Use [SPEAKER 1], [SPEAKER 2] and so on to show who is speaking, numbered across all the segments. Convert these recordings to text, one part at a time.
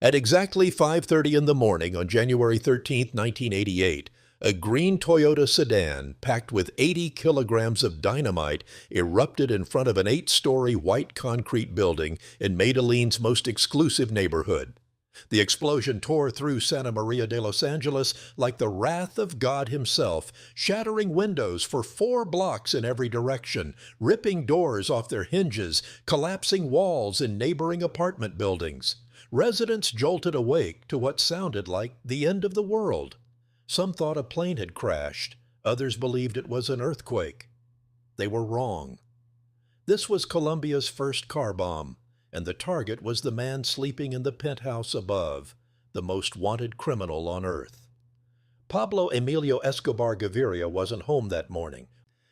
[SPEAKER 1] At exactly 5:30 in the morning on January 13th, 1988, a green Toyota sedan packed with 80 kilograms of dynamite erupted in front of an 8-story white concrete building in Medellin's most exclusive neighborhood. The explosion tore through Santa Maria de Los Angeles like the wrath of God himself, shattering windows for 4 blocks in every direction, ripping doors off their hinges, collapsing walls in neighboring apartment buildings. Residents jolted awake to what sounded like the end of the world. Some thought a plane had crashed. Others believed it was an earthquake. They were wrong. This was Colombia's first car bomb, and the target was the man sleeping in the penthouse above, the most wanted criminal on earth. Pablo Emilio Escobar Gaviria wasn't home that morning,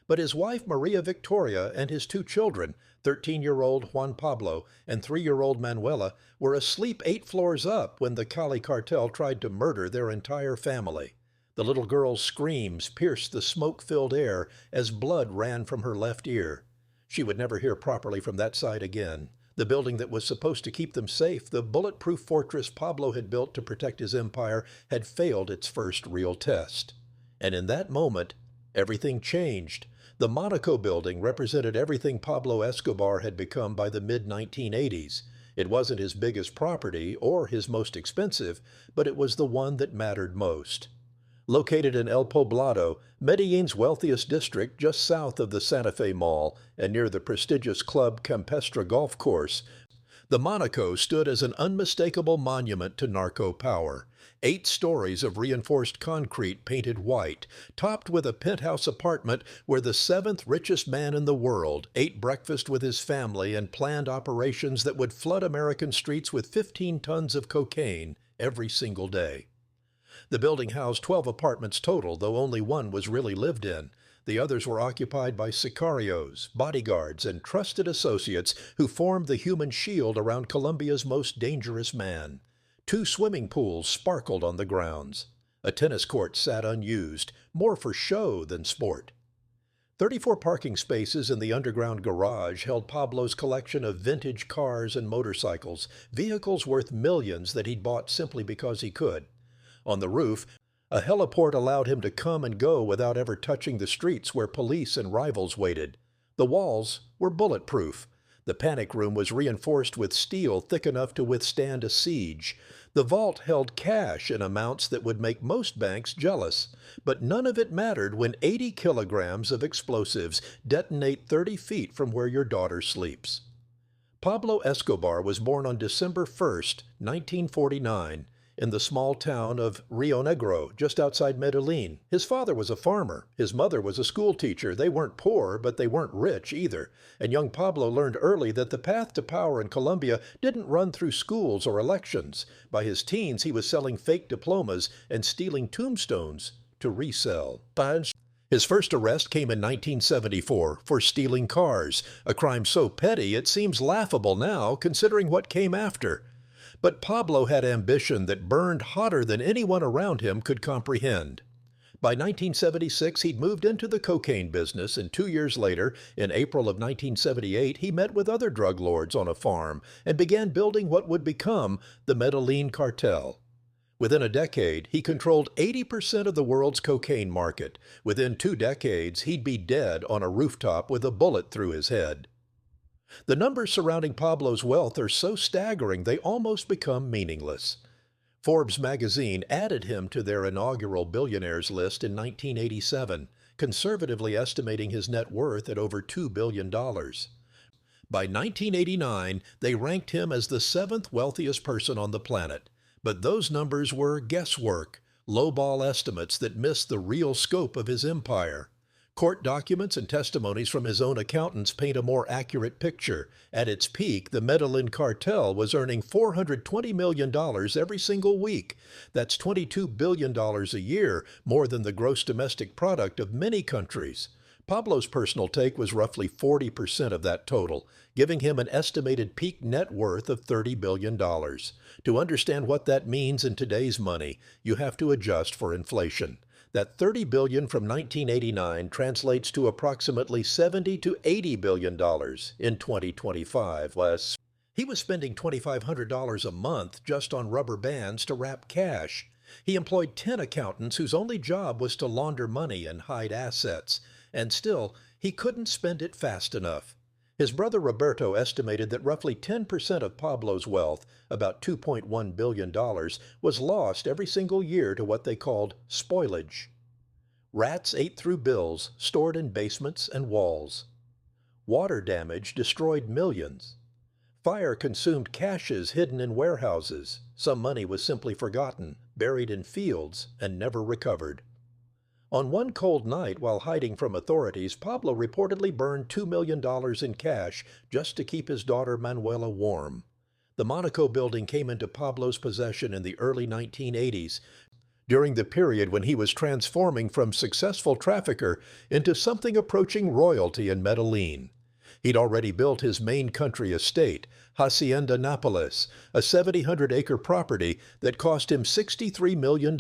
[SPEAKER 1] but his wife Maria Victoria and his 2 children, 13-year-old Juan Pablo and 3-year-old Manuela, were asleep 8 floors up when the Cali cartel tried to murder their entire family. The little girl's screams pierced the smoke-filled air as blood ran from her left ear. She would never hear properly from that side again. The building that was supposed to keep them safe, the bulletproof fortress Pablo had built to protect his empire, had failed its first real test. And in that moment, everything changed. The Monaco Building represented everything Pablo Escobar had become by the mid-1980s. It wasn't his biggest property or his most expensive, but it was the one that mattered most. Located in El Poblado, Medellin's wealthiest district just south of the Santa Fe Mall and near the prestigious Club Campestre golf course, the Monaco stood as an unmistakable monument to narco power. 8 stories of reinforced concrete painted white, topped with a penthouse apartment where the 7th richest man in the world ate breakfast with his family and planned operations that would flood American streets with 15 tons of cocaine every single day. The building housed 12 apartments total, though only one was really lived in. The others were occupied by sicarios, bodyguards, and trusted associates who formed the human shield around Colombia's most dangerous man. 2 swimming pools sparkled on the grounds. A tennis court sat unused, more for show than sport. 34 parking spaces in the underground garage held Pablo's collection of vintage cars and motorcycles, vehicles worth millions that he'd bought simply because he could. On the roof, a heliport allowed him to come and go without ever touching the streets where police and rivals waited. The walls were bulletproof. The panic room was reinforced with steel thick enough to withstand a siege. The vault held cash in amounts that would make most banks jealous. But none of it mattered when 80 kilograms of explosives detonate 30 feet from where your daughter sleeps. Pablo Escobar was born on December 1st, 1949. In the small town of Rio Negro, just outside Medellin. His father was a farmer. His mother was a school teacher. They weren't poor, but they weren't rich either. And young Pablo learned early that the path to power in Colombia didn't run through schools or elections. By his teens, he was selling fake diplomas and stealing tombstones to resell. His first arrest came in 1974 for stealing cars, a crime so petty it seems laughable now considering what came after. But Pablo had ambition that burned hotter than anyone around him could comprehend. By 1976, he'd moved into the cocaine business, and 2 years later, in April of 1978, he met with other drug lords on a farm and began building what would become the Medellín Cartel. Within a decade, he controlled 80% of the world's cocaine market. Within 2 decades, he'd be dead on a rooftop with a bullet through his head. The numbers surrounding Pablo's wealth are so staggering they almost become meaningless. Forbes magazine added him to their inaugural billionaires list in 1987, conservatively estimating his net worth at over $2 billion. By 1989, they ranked him as the 7th wealthiest person on the planet. But those numbers were guesswork, lowball estimates that missed the real scope of his empire. Court documents and testimonies from his own accountants paint a more accurate picture. At its peak, the Medellin Cartel was earning $420 million every single week. That's $22 billion a year, more than the gross domestic product of many countries. Pablo's personal take was roughly 40% of that total, giving him an estimated peak net worth of $30 billion. To understand what that means in today's money, you have to adjust for inflation. That $30 billion from 1989 translates to approximately $70 to $80 billion in 2025. He was spending $2,500 a month just on rubber bands to wrap cash. He employed 10 accountants whose only job was to launder money and hide assets, and still, he couldn't spend it fast enough. His brother Roberto estimated that roughly 10% of Pablo's wealth, about $2.1 billion, was lost every single year to what they called spoilage. Rats ate through bills stored in basements and walls. Water damage destroyed millions. Fire consumed caches hidden in warehouses. Some money was simply forgotten, buried in fields, and never recovered. On one cold night while hiding from authorities, Pablo reportedly burned $2 million in cash just to keep his daughter Manuela warm. The Monaco Building came into Pablo's possession in the early 1980s, during the period when he was transforming from successful trafficker into something approaching royalty in Medellin. He'd already built his main country estate, Hacienda Nápoles, a 7,000-acre property that cost him $63 million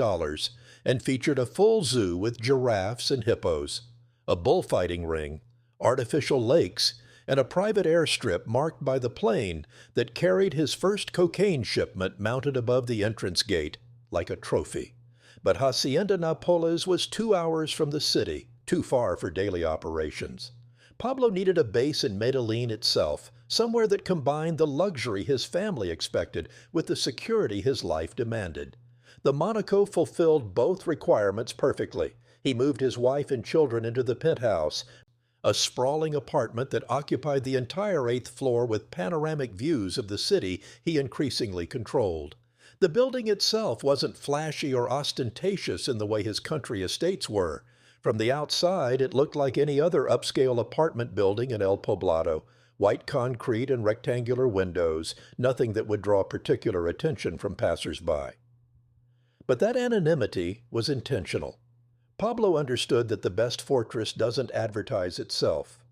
[SPEAKER 1] and featured a full zoo with giraffes and hippos, a bullfighting ring, artificial lakes, and a private airstrip marked by the plane that carried his first cocaine shipment mounted above the entrance gate, like a trophy. But Hacienda Nápoles was 2 hours from the city, too far for daily operations. Pablo needed a base in Medellin itself, somewhere that combined the luxury his family expected with the security his life demanded. The Monaco fulfilled both requirements perfectly. He moved his wife and children into the penthouse, a sprawling apartment that occupied the entire 8th floor with panoramic views of the city he increasingly controlled. The building itself wasn't flashy or ostentatious in the way his country estates were. From the outside, it looked like any other upscale apartment building in El Poblado, white concrete and rectangular windows, nothing that would draw particular attention from passers-by. But that anonymity was intentional. Pablo understood that the best fortress doesn't advertise itself.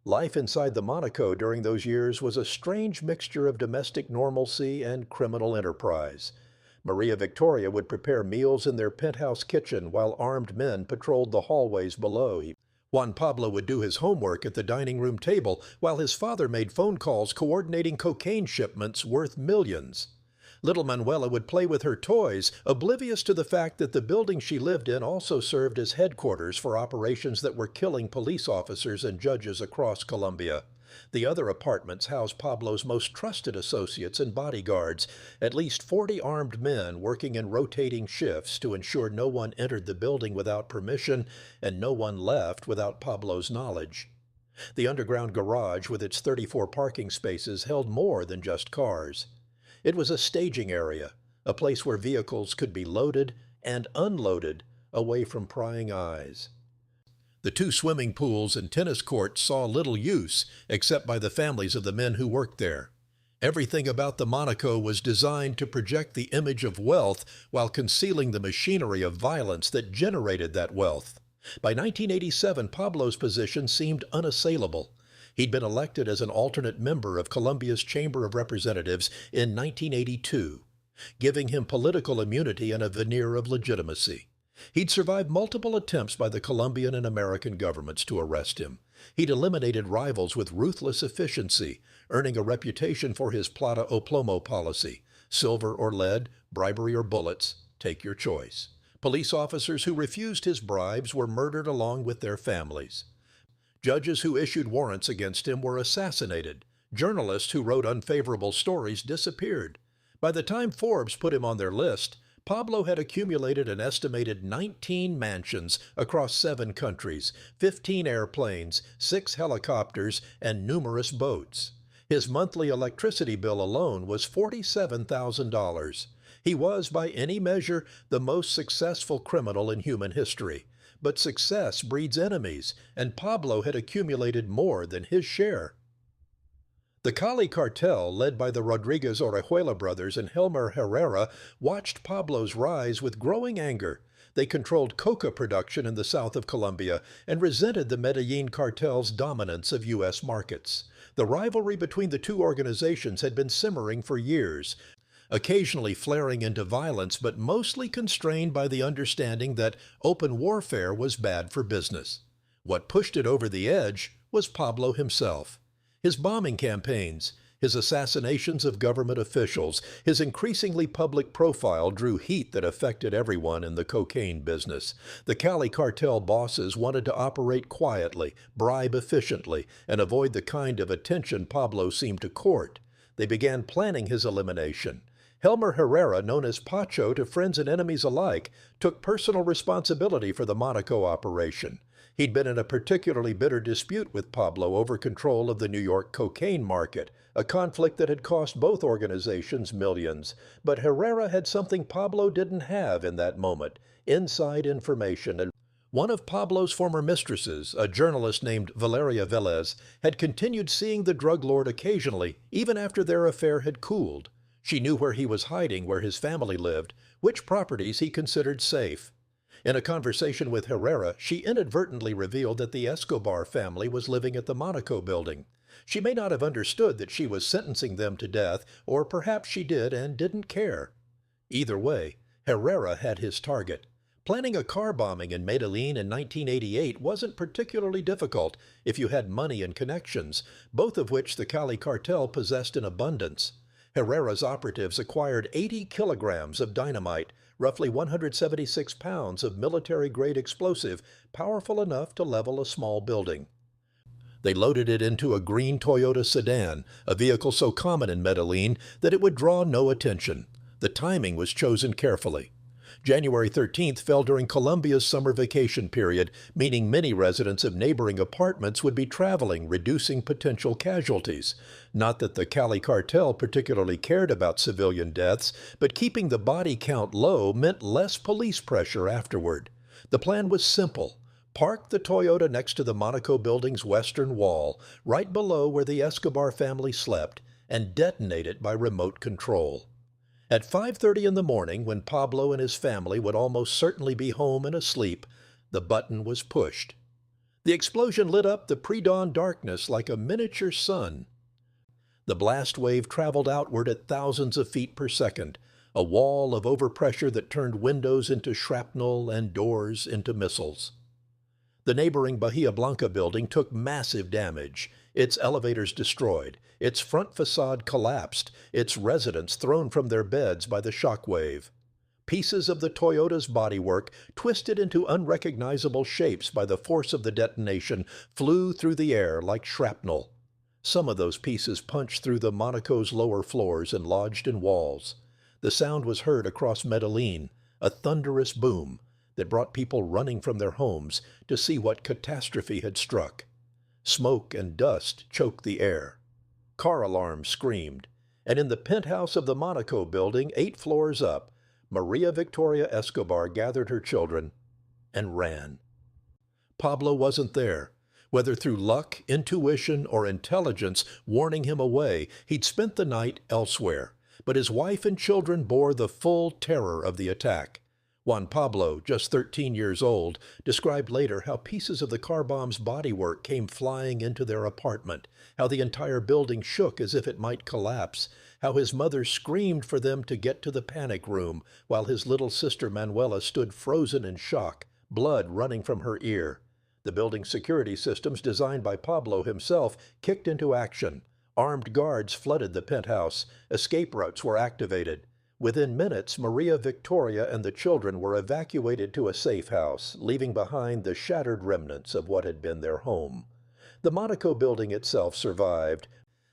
[SPEAKER 1] Life inside the Monaco during those years was a strange mixture of domestic normalcy and criminal enterprise. Maria Victoria would prepare meals in their penthouse kitchen while armed men patrolled the hallways below. Juan Pablo would do his homework at the dining room table while his father made phone calls coordinating cocaine shipments worth millions. Little Manuela would play with her toys, oblivious to the fact that the building she lived in also served as headquarters for operations that were killing police officers and judges across Colombia. The other apartments housed Pablo's most trusted associates and bodyguards, at least 40 armed men working in rotating shifts to ensure no one entered the building without permission and no one left without Pablo's knowledge. The underground garage with its 34 parking spaces held more than just cars. It was a staging area, a place where vehicles could be loaded and unloaded away from prying eyes. The 2 swimming pools and tennis courts saw little use except by the families of the men who worked there. Everything about the Monaco was designed to project the image of wealth while concealing the machinery of violence that generated that wealth. By 1987, Pablo's position seemed unassailable. He'd been elected as an alternate member of Colombia's Chamber of Representatives in 1982, giving him political immunity and a veneer of legitimacy. He'd survived multiple attempts by the Colombian and American governments to arrest him. He'd eliminated rivals with ruthless efficiency, earning a reputation for his plata o plomo policy, silver or lead, bribery or bullets, take your choice. Police officers who refused his bribes were murdered along with their families. Judges who issued warrants against him were assassinated. Journalists who wrote unfavorable stories disappeared. By the time Forbes put him on their list, Pablo had accumulated an estimated 19 mansions across 7 countries, 15 airplanes, 6 helicopters, and numerous boats. His monthly electricity bill alone was $47,000. He was, by any measure, the most successful criminal in human history. But success breeds enemies, and Pablo had accumulated more than his share. The Cali cartel, led by the Rodriguez Orejuela brothers and Helmer Herrera, watched Pablo's rise with growing anger. They controlled coca production in the south of Colombia and resented the Medellín Cartel's dominance of U.S. markets. The rivalry between the 2 organizations had been simmering for years, occasionally flaring into violence, but mostly constrained by the understanding that open warfare was bad for business. What pushed it over the edge was Pablo himself. His bombing campaigns, His assassinations of government officials, his increasingly public profile drew heat that affected everyone in the cocaine business. The Cali cartel bosses wanted to operate quietly, bribe efficiently, and avoid the kind of attention Pablo seemed to court. They began planning his elimination. Helmer Herrera, known as Pacho to friends and enemies alike, took personal responsibility for the Monaco operation. He'd been in a particularly bitter dispute with Pablo over control of the New York cocaine market, a conflict that had cost both organizations millions. But Herrera had something Pablo didn't have in that moment: inside information. And one of Pablo's former mistresses, a journalist named Valeria Velez, had continued seeing the drug lord occasionally, even after their affair had cooled. She knew where he was hiding, where his family lived, which properties he considered safe. In a conversation with Herrera, she inadvertently revealed that the Escobar family was living at the Monaco Building. She may not have understood that she was sentencing them to death, or perhaps she did and didn't care. Either way, Herrera had his target. Planning a car bombing in Medellin in 1988 wasn't particularly difficult if you had money and connections, both of which the Cali cartel possessed in abundance. Herrera's operatives acquired 80 kilograms of dynamite, roughly 176 pounds of military-grade explosive, powerful enough to level a small building. They loaded it into a green Toyota sedan, a vehicle so common in Medellin that it would draw no attention. The timing was chosen carefully. January 13th fell during Colombia's summer vacation period, meaning many residents of neighboring apartments would be traveling, reducing potential casualties. Not that the Cali cartel particularly cared about civilian deaths, but keeping the body count low meant less police pressure afterward. The plan was simple. Park the Toyota next to the Monaco Building's western wall, right below where the Escobar family slept, and detonate it by remote control. At 5:30 in the morning, when Pablo and his family would almost certainly be home and asleep, the button was pushed. The explosion lit up the pre-dawn darkness like a miniature sun. The blast wave traveled outward at thousands of feet per second, a wall of overpressure that turned windows into shrapnel and doors into missiles. The neighboring Bahia Blanca building took massive damage, its elevators destroyed, its front facade collapsed, its residents thrown from their beds by the shock wave. Pieces of the Toyota's bodywork, twisted into unrecognizable shapes by the force of the detonation, flew through the air like shrapnel. Some of those pieces punched through the Monaco's lower floors and lodged in walls. The sound was heard across Medellin, a thunderous boom that brought people running from their homes to see what catastrophe had struck. Smoke and dust choked the air. Car alarms screamed, and in the penthouse of the Monaco Building, 8 floors up, Maria Victoria Escobar gathered her children and ran. Pablo wasn't there. Whether through luck, intuition, or intelligence warning him away, he'd spent the night elsewhere, but his wife and children bore the full terror of the attack. Juan Pablo, just 13 years old, described later how pieces of the car bomb's bodywork came flying into their apartment, how the entire building shook as if it might collapse, how his mother screamed for them to get to the panic room, while his little sister Manuela stood frozen in shock, blood running from her ear. The building's security systems, designed by Pablo himself, kicked into action. Armed guards flooded the penthouse. Escape routes were activated. Within minutes, Maria Victoria and the children were evacuated to a safe house, leaving behind the shattered remnants of what had been their home. The Monaco Building itself survived,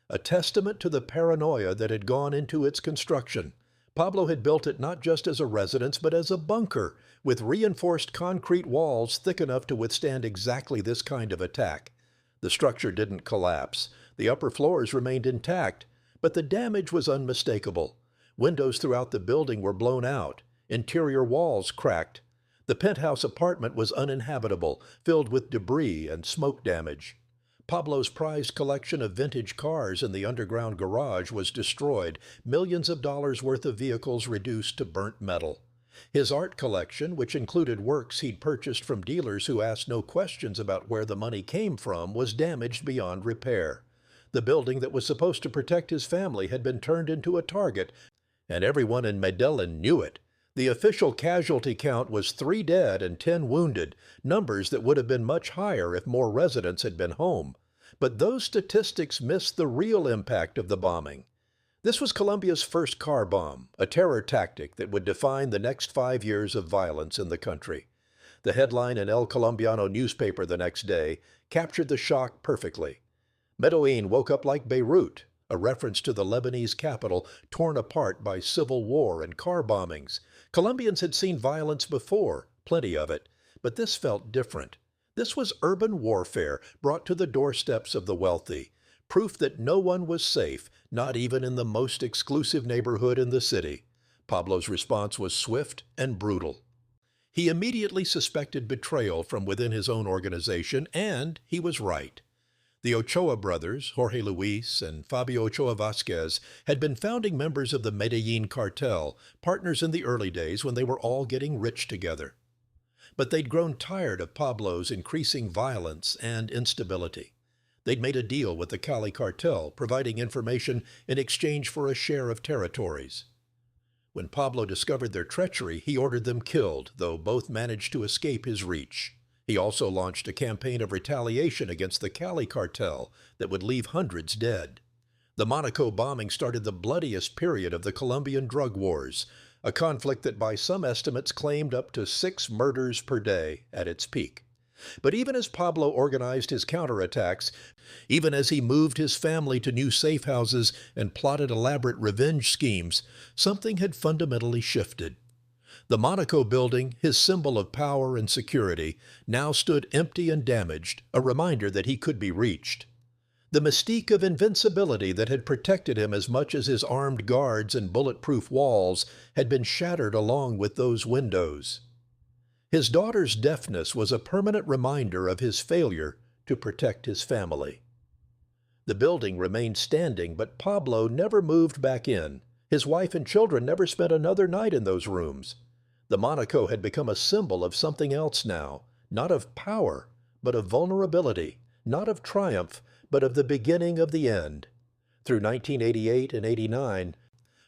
[SPEAKER 1] a testament to the paranoia that had gone into its construction. Pablo had built it not just as a residence, but as a bunker, with reinforced concrete walls thick enough to withstand exactly this kind of attack. The structure didn't collapse. The upper floors remained intact, but the damage was unmistakable. Windows throughout the building were blown out. Interior walls cracked. The penthouse apartment was uninhabitable, filled with debris and smoke damage. Pablo's prized collection of vintage cars in the underground garage was destroyed, millions of dollars worth of vehicles reduced to burnt metal. His art collection, which included works he'd purchased from dealers who asked no questions about where the money came from, was damaged beyond repair. The building that was supposed to protect his family had been turned into a target, and everyone in Medellin knew it. The official casualty count was 3 dead and 10 wounded, numbers that would have been much higher if more residents had been home. But those statistics miss the real impact of the bombing. This was Colombia's first car bomb, a terror tactic that would define the next 5 years of violence in the country. The headline in El Colombiano newspaper the next day captured the shock perfectly. Medellin woke up like Beirut, a reference to the Lebanese capital torn apart by civil war and car bombings. Colombians had seen violence before, plenty of it, but this felt different. This was urban warfare brought to the doorsteps of the wealthy, proof that no one was safe, not even in the most exclusive neighborhood in the city. Pablo's response was swift and brutal. He immediately suspected betrayal from within his own organization, and he was right. The Ochoa brothers, Jorge Luis and Fabio Ochoa Vasquez, had been founding members of the Medellín Cartel, partners in the early days when they were all getting rich together. But they'd grown tired of Pablo's increasing violence and instability. They'd made a deal with the Cali cartel, providing information in exchange for a share of territories. When Pablo discovered their treachery, he ordered them killed, though both managed to escape his reach. He also launched a campaign of retaliation against the Cali cartel that would leave hundreds dead. The Monaco bombing started the bloodiest period of the Colombian drug wars, a conflict that by some estimates claimed up to 6 murders per day at its peak. But even as Pablo organized his counterattacks, even as he moved his family to new safe houses and plotted elaborate revenge schemes, something had fundamentally shifted. The Monaco Building, his symbol of power and security, now stood empty and damaged, a reminder that he could be reached. The mystique of invincibility that had protected him as much as his armed guards and bulletproof walls had been shattered along with those windows. His daughter's deafness was a permanent reminder of his failure to protect his family. The building remained standing, but Pablo never moved back in. His wife and children never spent another night in those rooms. The Monaco had become a symbol of something else now, not of power, but of vulnerability, not of triumph, but of the beginning of the end. Through 1988 and 89,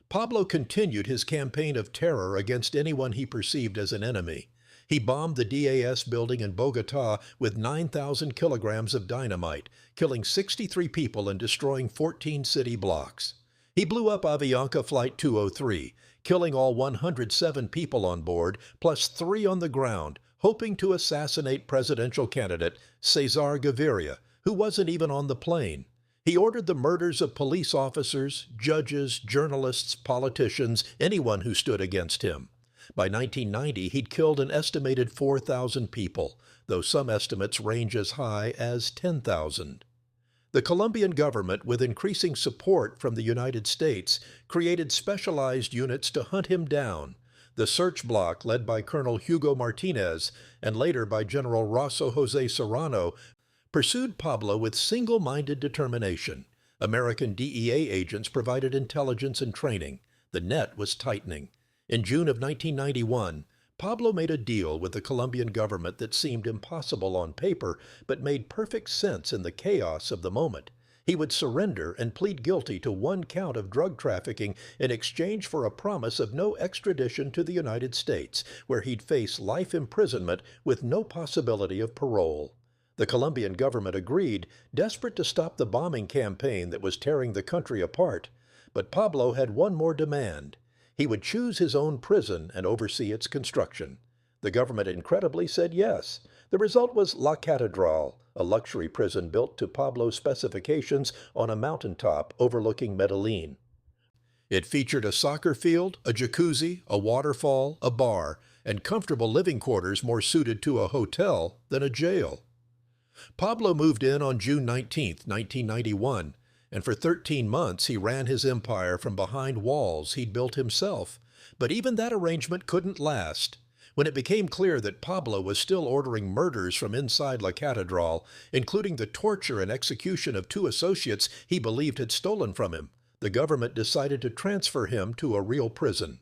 [SPEAKER 1] Pablo continued his campaign of terror against anyone he perceived as an enemy. He bombed the DAS building in Bogotá with 9,000 kilograms of dynamite, killing 63 people and destroying 14 city blocks. He blew up Avianca Flight 203, killing all 107 people on board, plus 3 on the ground, hoping to assassinate presidential candidate Cesar Gaviria, who wasn't even on the plane. He ordered the murders of police officers, judges, journalists, politicians, anyone who stood against him. By 1990, he'd killed an estimated 4,000 people, though some estimates range as high as 10,000. The Colombian government, with increasing support from the United States, created specialized units to hunt him down. The search block, led by Colonel Hugo Martinez and later by General Rosso Jose Serrano, pursued Pablo with single-minded determination. American DEA agents provided intelligence and training. The net was tightening. In June of 1991, Pablo made a deal with the Colombian government that seemed impossible on paper, but made perfect sense in the chaos of the moment. He would surrender and plead guilty to 1 count of drug trafficking in exchange for a promise of no extradition to the United States, where he'd face life imprisonment with no possibility of parole. The Colombian government agreed, desperate to stop the bombing campaign that was tearing the country apart. But Pablo had one more demand. He would choose his own prison and oversee its construction. The government incredibly said yes. The result was La Catedral, a luxury prison built to Pablo's specifications on a mountaintop overlooking Medellin. It featured a soccer field, a jacuzzi, a waterfall, a bar, and comfortable living quarters more suited to a hotel than a jail. Pablo moved in on June 19, 1991, and for 13 months he ran his empire from behind walls he'd built himself. But even that arrangement couldn't last. When it became clear that Pablo was still ordering murders from inside La Catedral, including the torture and execution of 2 associates he believed had stolen from him, the government decided to transfer him to a real prison.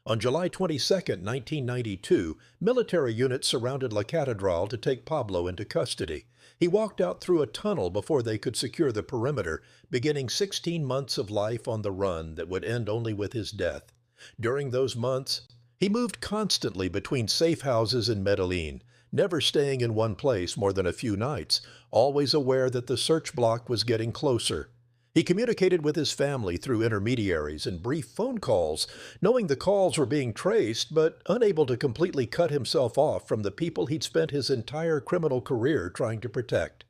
[SPEAKER 1] On July 22, 1992, military units surrounded La Catedral to take Pablo into custody. He walked out through a tunnel before they could secure the perimeter, beginning 16 months of life on the run that would end only with his death. During those months, he moved constantly between safe houses in Medellin, never staying in one place more than a few nights, always aware that the search block was getting closer. He communicated with his family through intermediaries and brief phone calls, knowing the calls were being traced, but unable to completely cut himself off from the people he'd spent his entire criminal career trying to protect.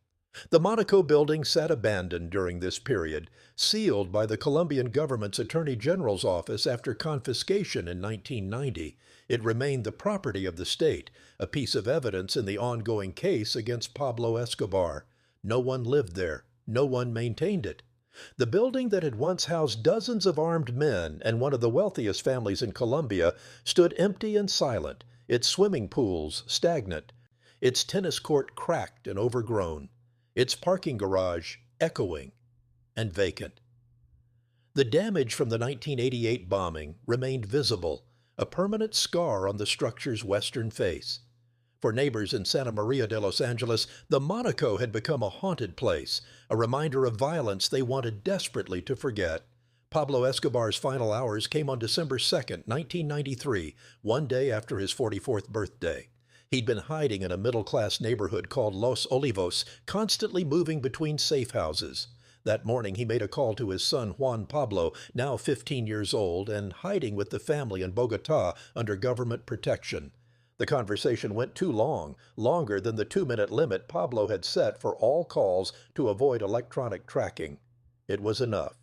[SPEAKER 1] The Monaco Building sat abandoned during this period, sealed by the Colombian government's Attorney General's office after confiscation in 1990. It remained the property of the state, a piece of evidence in the ongoing case against Pablo Escobar. No one lived there. No one maintained it. The building that had once housed dozens of armed men and one of the wealthiest families in Colombia stood empty and silent, its swimming pools stagnant, its tennis court cracked and overgrown, its parking garage echoing and vacant. The damage from the 1988 bombing remained visible, a permanent scar on the structure's western face. For neighbors in Santa Maria de Los Angeles, the Monaco had become a haunted place, a reminder of violence they wanted desperately to forget. Pablo Escobar's final hours came on December 2, 1993, one day after his 44th birthday. He'd been hiding in a middle-class neighborhood called Los Olivos, constantly moving between safe houses. That morning he made a call to his son Juan Pablo, now 15 years old, and hiding with the family in Bogotá under government protection. The conversation went too long, longer than the 2-minute limit Pablo had set for all calls to avoid electronic tracking. It was enough.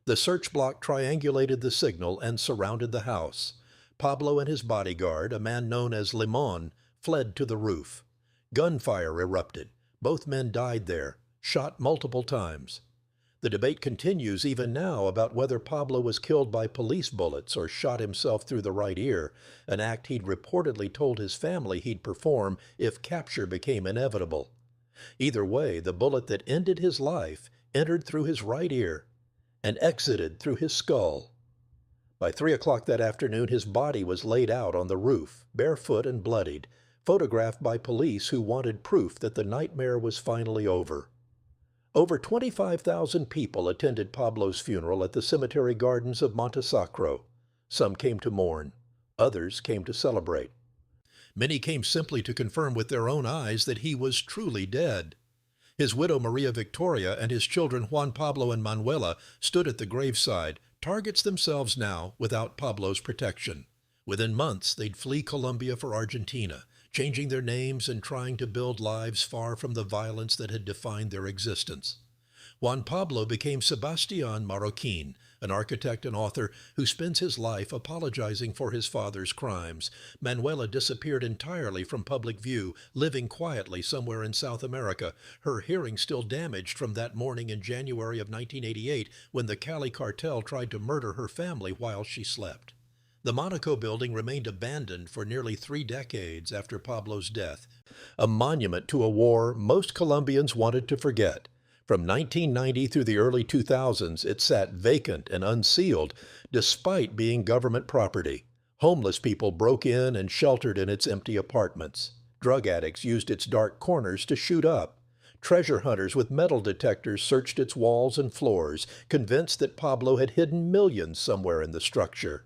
[SPEAKER 1] The search block triangulated the signal and surrounded the house. Pablo and his bodyguard, a man known as Limon, fled to the roof. Gunfire erupted. Both men died there, shot multiple times. The debate continues even now about whether Pablo was killed by police bullets or shot himself through the right ear, an act he'd reportedly told his family he'd perform if capture became inevitable. Either way, the bullet that ended his life entered through his right ear and exited through his skull. By 3 o'clock that afternoon, his body was laid out on the roof, barefoot and bloodied, photographed by police who wanted proof that the nightmare was finally over. Over 25,000 people attended Pablo's funeral at the cemetery gardens of Montesacro. Some came to mourn. Others came to celebrate. Many came simply to confirm with their own eyes that he was truly dead. His widow Maria Victoria and his children Juan Pablo and Manuela stood at the graveside, targets themselves now without Pablo's protection. Within months, they'd flee Colombia for Argentina, changing their names and trying to build lives far from the violence that had defined their existence. Juan Pablo became Sebastián Marroquín, an architect and author who spends his life apologizing for his father's crimes. Manuela disappeared entirely from public view, living quietly somewhere in South America, her hearing still damaged from that morning in January of 1988 when the Cali cartel tried to murder her family while she slept. The Monaco Building remained abandoned for nearly 3 decades after Pablo's death, a monument to a war most Colombians wanted to forget. From 1990 through the early 2000s, it sat vacant and unsealed, despite being government property. Homeless people broke in and sheltered in its empty apartments. Drug addicts used its dark corners to shoot up. Treasure hunters with metal detectors searched its walls and floors, convinced that Pablo had hidden millions somewhere in the structure.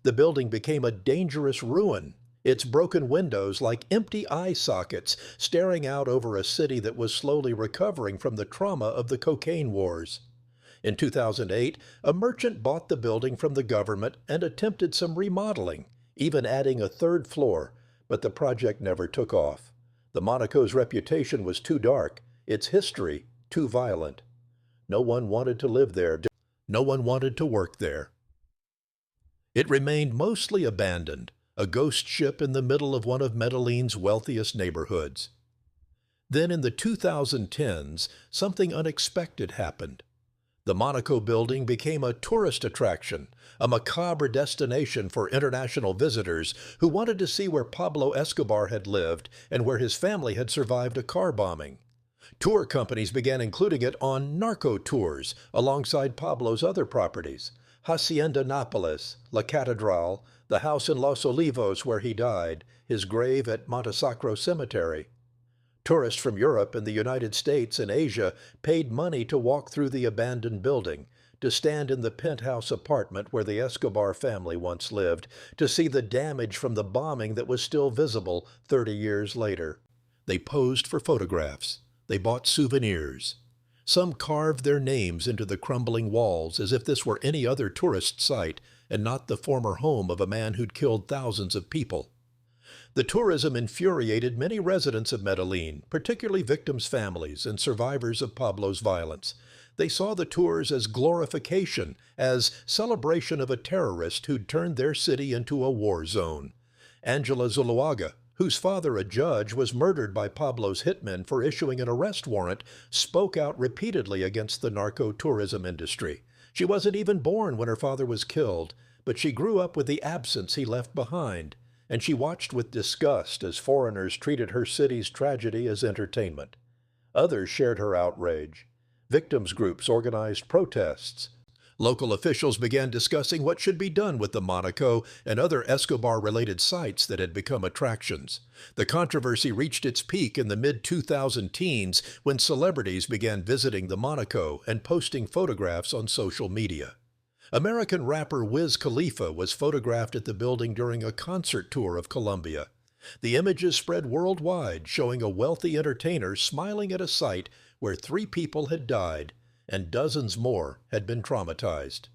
[SPEAKER 1] The building became a dangerous ruin, its broken windows like empty eye sockets staring out over a city that was slowly recovering from the trauma of the cocaine wars. In 2008, a merchant bought the building from the government and attempted some remodeling, even adding a 3rd floor, but the project never took off. The Monaco's reputation was too dark, its history too violent. No one wanted to live there. No one wanted to work there. It remained mostly abandoned, a ghost ship in the middle of one of Medellin's wealthiest neighborhoods. Then in the 2010s, something unexpected happened. The Monaco Building became a tourist attraction, a macabre destination for international visitors who wanted to see where Pablo Escobar had lived and where his family had survived a car bombing. Tour companies began including it on narco tours alongside Pablo's other properties. Hacienda Nápoles, La Catedral, the house in Los Olivos where he died, his grave at Montesacro Cemetery. Tourists from Europe and the United States and Asia paid money to walk through the abandoned building, to stand in the penthouse apartment where the Escobar family once lived, to see the damage from the bombing that was still visible 30 years later. They posed for photographs. They bought souvenirs. Some carved their names into the crumbling walls as if this were any other tourist site and not the former home of a man who'd killed thousands of people. The tourism infuriated many residents of Medellin, particularly victims' families and survivors of Pablo's violence. They saw the tours as glorification, as celebration of a terrorist who'd turned their city into a war zone. Angela Zuluaga, whose father, a judge, was murdered by Pablo's hitmen for issuing an arrest warrant, spoke out repeatedly against the narco-tourism industry. She wasn't even born when her father was killed, but she grew up with the absence he left behind, and she watched with disgust as foreigners treated her city's tragedy as entertainment. Others shared her outrage. Victims groups organized protests. Local officials began discussing what should be done with the Monaco and other Escobar-related sites that had become attractions. The controversy reached its peak in the mid-2000 teens when celebrities began visiting the Monaco and posting photographs on social media. American rapper Wiz Khalifa was photographed at the building during a concert tour of Colombia. The images spread worldwide, showing a wealthy entertainer smiling at a site where 3 people had died and dozens more had been traumatized.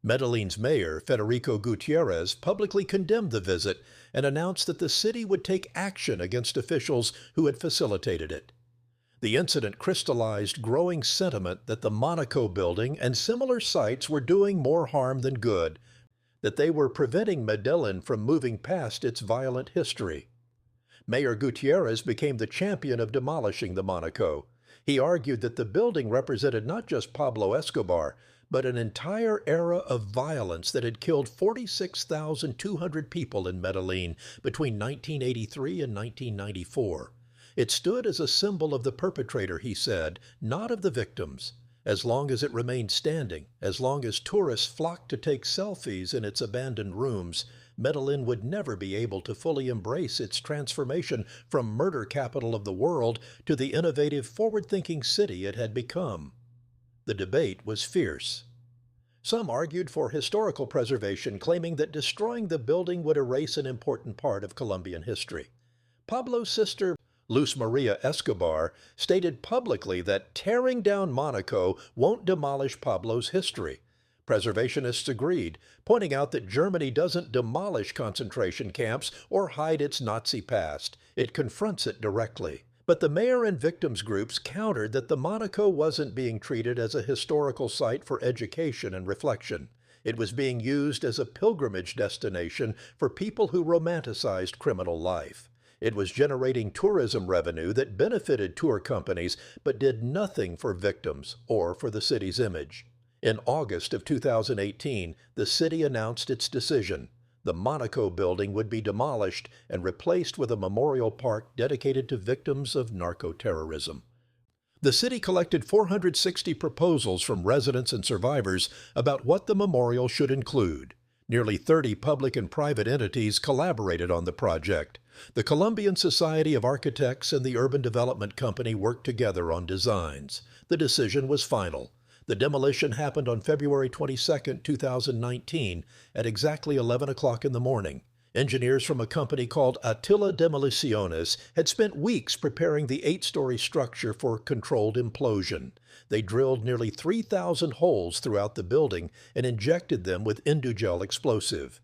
[SPEAKER 1] Medellin's mayor, Federico Gutierrez, publicly condemned the visit and announced that the city would take action against officials who had facilitated it. The incident crystallized growing sentiment that the Monaco Building and similar sites were doing more harm than good, that they were preventing Medellin from moving past its violent history. Mayor Gutierrez became the champion of demolishing the Monaco. He argued that the building represented not just Pablo Escobar, but an entire era of violence that had killed 46,200 people in Medellin between 1983 and 1994. It stood as a symbol of the perpetrator, he said, not of the victims. As long as it remained standing, as long as tourists flocked to take selfies in its abandoned rooms, Medellin would never be able to fully embrace its transformation from murder capital of the world to the innovative, forward-thinking city it had become. The debate was fierce. Some argued for historical preservation, claiming that destroying the building would erase an important part of Colombian history. Pablo's sister, Luz Maria Escobar, stated publicly that tearing down Monaco won't demolish Pablo's history. Preservationists agreed, pointing out that Germany doesn't demolish concentration camps or hide its Nazi past. It confronts it directly. But the mayor and victims groups countered that the Monaco wasn't being treated as a historical site for education and reflection. It was being used as a pilgrimage destination for people who romanticized criminal life. It was generating tourism revenue that benefited tour companies but did nothing for victims or for the city's image. In August of 2018, the city announced its decision. The Monaco Building would be demolished and replaced with a memorial park dedicated to victims of narco-terrorism. The city collected 460 proposals from residents and survivors about what the memorial should include. Nearly 30 public and private entities collaborated on the project. The Colombian Society of Architects and the Urban Development Company worked together on designs. The decision was final. The demolition happened on February 22, 2019, at exactly 11 o'clock in the morning. Engineers from a company called Attila Demoliciones had spent weeks preparing the 8-story structure for controlled implosion. They drilled nearly 3,000 holes throughout the building and injected them with Indugel explosive.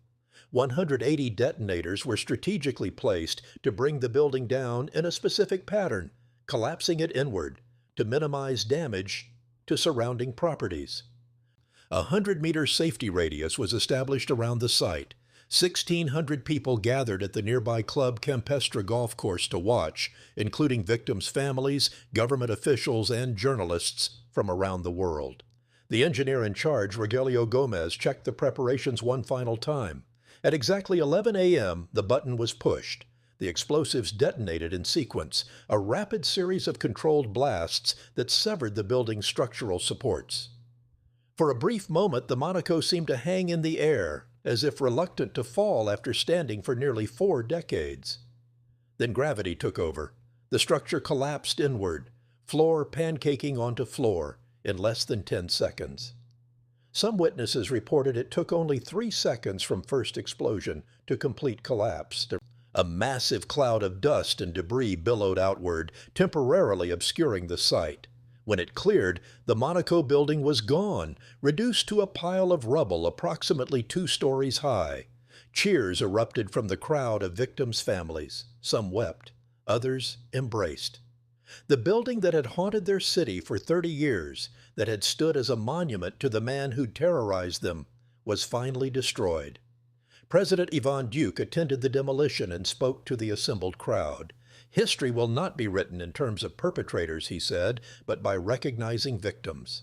[SPEAKER 1] 180 detonators were strategically placed to bring the building down in a specific pattern, collapsing it inward, to minimize damage to surrounding properties. A 100-meter safety radius was established around the site. 1,600 people gathered at the nearby Club Campestre golf course to watch, including victims' families, government officials, and journalists from around the world. The engineer in charge, Rogelio Gomez, checked the preparations one final time. At exactly 11 a.m., the button was pushed. The explosives detonated in sequence, a rapid series of controlled blasts that severed the building's structural supports. For a brief moment, the Monaco seemed to hang in the air, as if reluctant to fall after standing for nearly 4 decades. Then gravity took over. The structure collapsed inward, floor pancaking onto floor in less than 10 seconds. Some witnesses reported it took only 3 seconds from first explosion to complete collapse. A massive cloud of dust and debris billowed outward, temporarily obscuring the sight. When it cleared, the Monaco building was gone, reduced to a pile of rubble approximately 2 stories high. Cheers erupted from the crowd of victims' families. Some wept, others embraced. The building that had haunted their city for 30 years, that had stood as a monument to the man who terrorized them, was finally destroyed. President Ivan Duque attended the demolition and spoke to the assembled crowd. History will not be written in terms of perpetrators, he said, but by recognizing victims.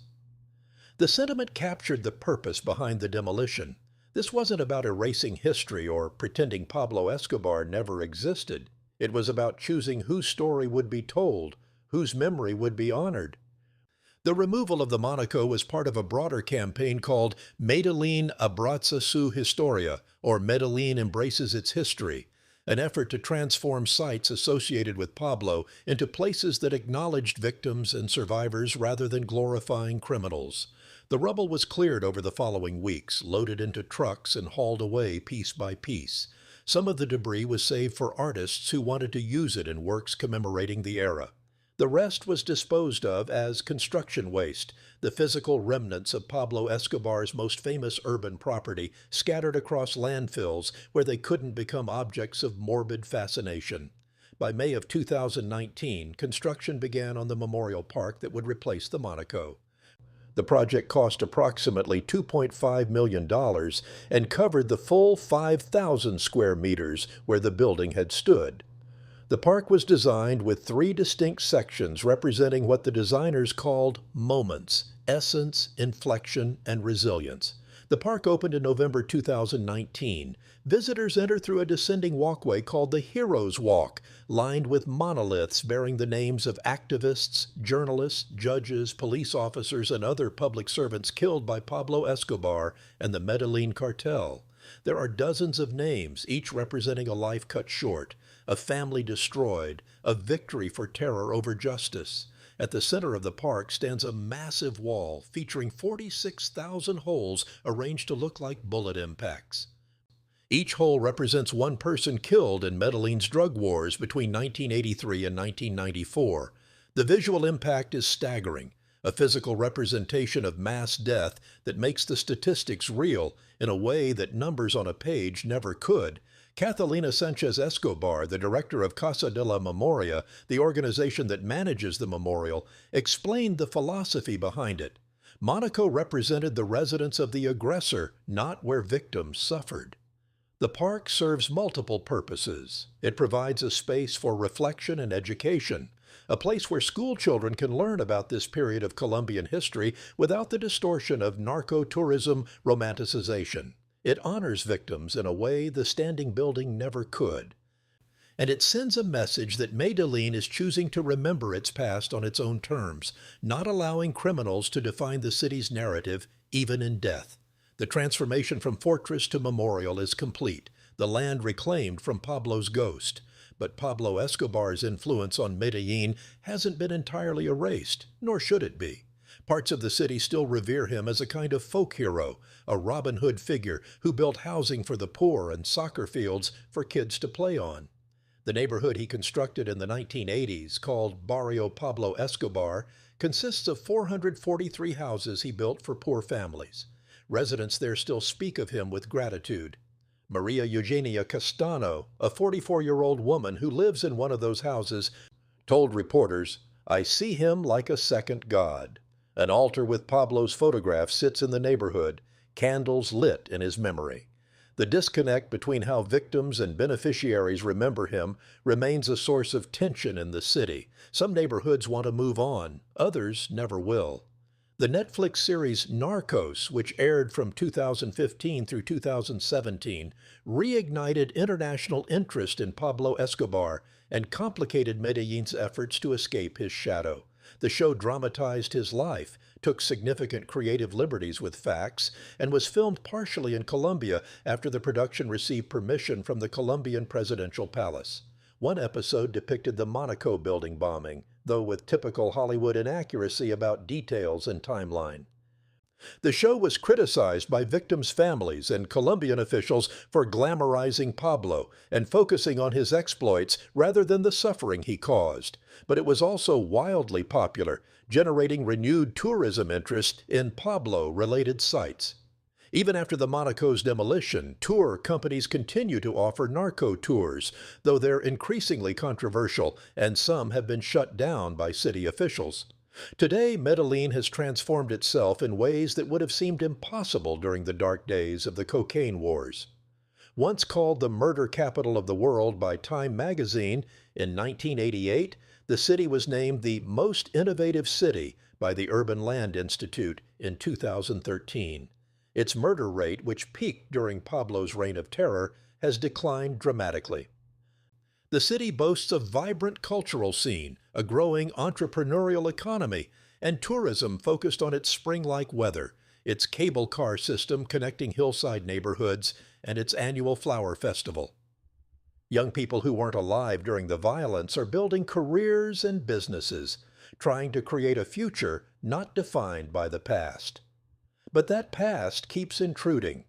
[SPEAKER 1] The sentiment captured the purpose behind the demolition. This wasn't about erasing history or pretending Pablo Escobar never existed. It was about choosing whose story would be told, whose memory would be honored. The removal of the Monaco was part of a broader campaign called Medellín abraza su historia, or Medellin embraces its history, an effort to transform sites associated with Pablo into places that acknowledged victims and survivors rather than glorifying criminals. The rubble was cleared over the following weeks, loaded into trucks and hauled away piece by piece. Some of the debris was saved for artists who wanted to use it in works commemorating the era. The rest was disposed of as construction waste, the physical remnants of Pablo Escobar's most famous urban property scattered across landfills where they couldn't become objects of morbid fascination. By May of 2019, construction began on the memorial park that would replace the Monaco. The project cost approximately $2.5 million and covered the full 5,000 square meters where the building had stood. The park was designed with 3 distinct sections representing what the designers called moments: essence, inflection, and resilience. The park opened in November 2019. Visitors enter through a descending walkway called the Heroes Walk, lined with monoliths bearing the names of activists, journalists, judges, police officers, and other public servants killed by Pablo Escobar and the Medellín Cartel. There are dozens of names, each representing a life cut short, a family destroyed, a victory for terror over justice. At the center of the park stands a massive wall featuring 46,000 holes arranged to look like bullet impacts. Each hole represents one person killed in Medellin's drug wars between 1983 and 1994. The visual impact is staggering, a physical representation of mass death that makes the statistics real in a way that numbers on a page never could. Catalina Sanchez Escobar, the director of Casa de la Memoria, the organization that manages the memorial, explained the philosophy behind it. Monaco represented the residence of the aggressor, not where victims suffered. The park serves multiple purposes. It provides a space for reflection and education, a place where school children can learn about this period of Colombian history without the distortion of narco-tourism romanticization. It honors victims in a way the standing building never could. And it sends a message that Medellin is choosing to remember its past on its own terms, not allowing criminals to define the city's narrative, even in death. The transformation from fortress to memorial is complete, the land reclaimed from Pablo's ghost. But Pablo Escobar's influence on Medellin hasn't been entirely erased, nor should it be. Parts of the city still revere him as a kind of folk hero, a Robin Hood figure who built housing for the poor and soccer fields for kids to play on. The neighborhood he constructed in the 1980s, called Barrio Pablo Escobar, consists of 443 houses he built for poor families. Residents there still speak of him with gratitude. Maria Eugenia Castano, a 44-year-old woman who lives in one of those houses, told reporters, "I see him like a second god." An altar with Pablo's photograph sits in the neighborhood, candles lit in his memory. The disconnect between how victims and beneficiaries remember him remains a source of tension in the city. Some neighborhoods want to move on, others never will. The Netflix series Narcos, which aired from 2015 through 2017, reignited international interest in Pablo Escobar and complicated Medellin's efforts to escape his shadow. The show dramatized his life, took significant creative liberties with facts, and was filmed partially in Colombia after the production received permission from the Colombian presidential palace. One episode depicted the Monaco Building bombing, though with typical Hollywood inaccuracy about details and timeline. The show was criticized by victims' families and Colombian officials for glamorizing Pablo and focusing on his exploits rather than the suffering he caused. But it was also wildly popular, generating renewed tourism interest in Pablo-related sites. Even after the Monaco's demolition, tour companies continue to offer narco tours, though they're increasingly controversial and some have been shut down by city officials. Today, Medellin has transformed itself in ways that would have seemed impossible during the dark days of the cocaine wars. Once called the murder capital of the world by Time magazine, in 1988, the city was named the most innovative city by the Urban Land Institute in 2013. Its murder rate, which peaked during Pablo's reign of terror, has declined dramatically. The city boasts a vibrant cultural scene, a growing entrepreneurial economy, and tourism focused on its spring-like weather, its cable car system connecting hillside neighborhoods, and its annual flower festival. Young people who weren't alive during the violence are building careers and businesses, trying to create a future not defined by the past. But that past keeps intruding.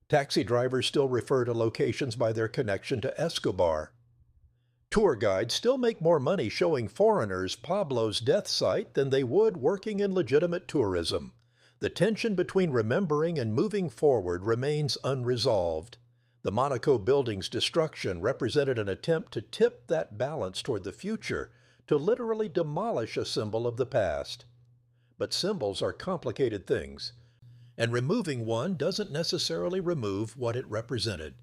[SPEAKER 1] Taxi drivers still refer to locations by their connection to Escobar. Tour guides still make more money showing foreigners Pablo's death site than they would working in legitimate tourism. The tension between remembering and moving forward remains unresolved. The Monaco Building's destruction represented an attempt to tip that balance toward the future, to literally demolish a symbol of the past. But symbols are complicated things, and removing one doesn't necessarily remove what it represented.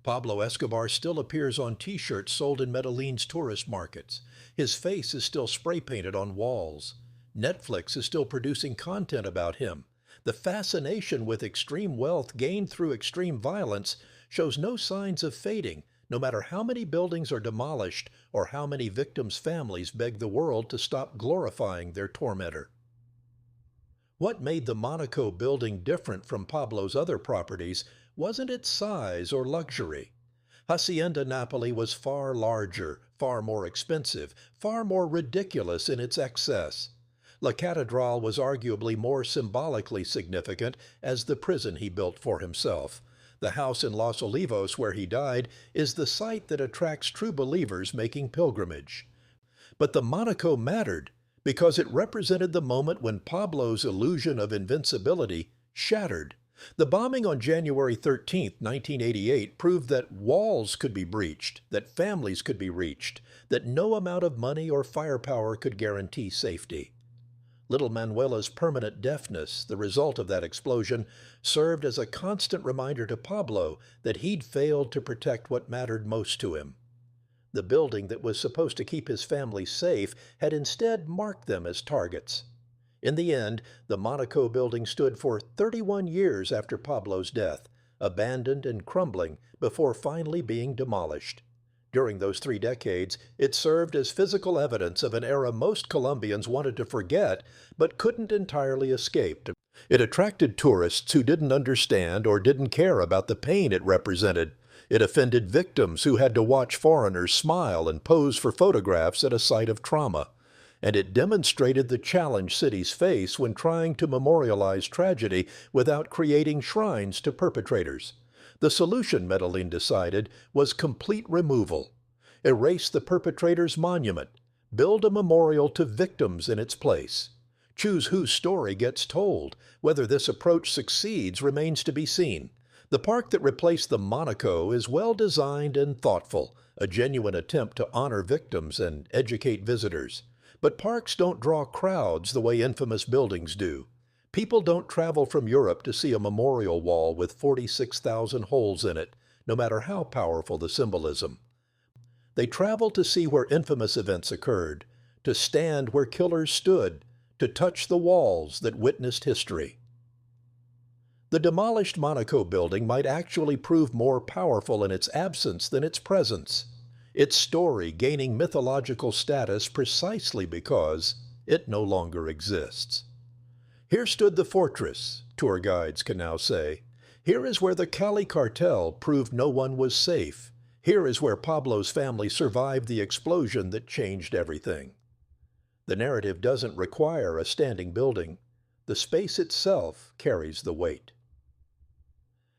[SPEAKER 1] Pablo Escobar still appears on T-shirts sold in Medellin's tourist markets. His face is still spray-painted on walls. Netflix is still producing content about him. The fascination with extreme wealth gained through extreme violence shows no signs of fading, no matter how many buildings are demolished or how many victims' families beg the world to stop glorifying their tormentor. What made the Monaco Building different from Pablo's other properties wasn't its size or luxury. Hacienda Napoli was far larger, far more expensive, far more ridiculous in its excess. La Catedral was arguably more symbolically significant as the prison he built for himself. The house in Los Olivos where he died is the site that attracts true believers making pilgrimage. But the Monaco mattered because it represented the moment when Pablo's illusion of invincibility shattered. The bombing on January 13, 1988 proved that walls could be breached, that families could be reached, that no amount of money or firepower could guarantee safety. Little Manuela's permanent deafness, the result of that explosion, served as a constant reminder to Pablo that he'd failed to protect what mattered most to him. The building that was supposed to keep his family safe had instead marked them as targets. In the end, the Monaco Building stood for 31 years after Pablo's death, abandoned and crumbling before finally being demolished. During those 3 decades, it served as physical evidence of an era most Colombians wanted to forget but couldn't entirely escape. It attracted tourists who didn't understand or didn't care about the pain it represented. It offended victims who had to watch foreigners smile and pose for photographs at a site of trauma. And it demonstrated the challenge cities face when trying to memorialize tragedy without creating shrines to perpetrators. The solution, Medellin decided, was complete removal. Erase the perpetrator's monument. Build a memorial to victims in its place. Choose whose story gets told. Whether this approach succeeds remains to be seen. The park that replaced the Monaco is well designed and thoughtful, a genuine attempt to honor victims and educate visitors. But parks don't draw crowds the way infamous buildings do. People don't travel from Europe to see a memorial wall with 46,000 holes in it, no matter how powerful the symbolism. They travel to see where infamous events occurred, to stand where killers stood, to touch the walls that witnessed history. The demolished Monaco Building might actually prove more powerful in its absence than its presence, its story gaining mythological status precisely because it no longer exists. Here stood the fortress, tour guides can now say. Here is where the Cali cartel proved no one was safe. Here is where Pablo's family survived the explosion that changed everything. The narrative doesn't require a standing building. The space itself carries the weight.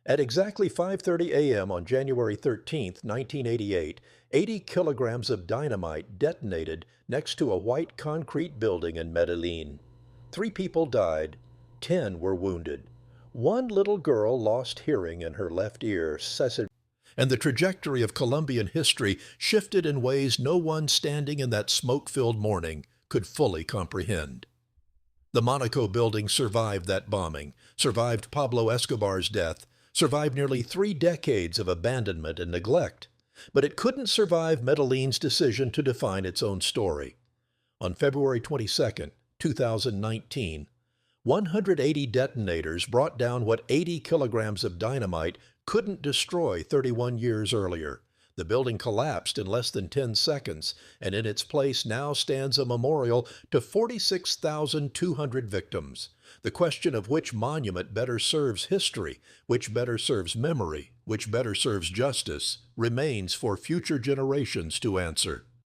[SPEAKER 1] At exactly 5:30 a.m. on January 13, 1988, 80 kilograms of dynamite detonated next to a white concrete building in Medellin. 3 people died, 10 were wounded. One little girl lost hearing in her left ear, and the trajectory of Colombian history shifted in ways no one standing in that smoke-filled morning could fully comprehend. The Monaco Building survived that bombing, survived Pablo Escobar's death, survived nearly 3 decades of abandonment and neglect, but it couldn't survive Medellin's decision to define its own story. On February 22, 2019, 180 detonators brought down what 80 kilograms of dynamite couldn't destroy 31 years earlier. The building collapsed in less than 10 seconds, and in its place now stands a memorial to 46,200 victims. The question of which monument better serves history, which better serves memory, which better serves justice, remains for future generations to answer.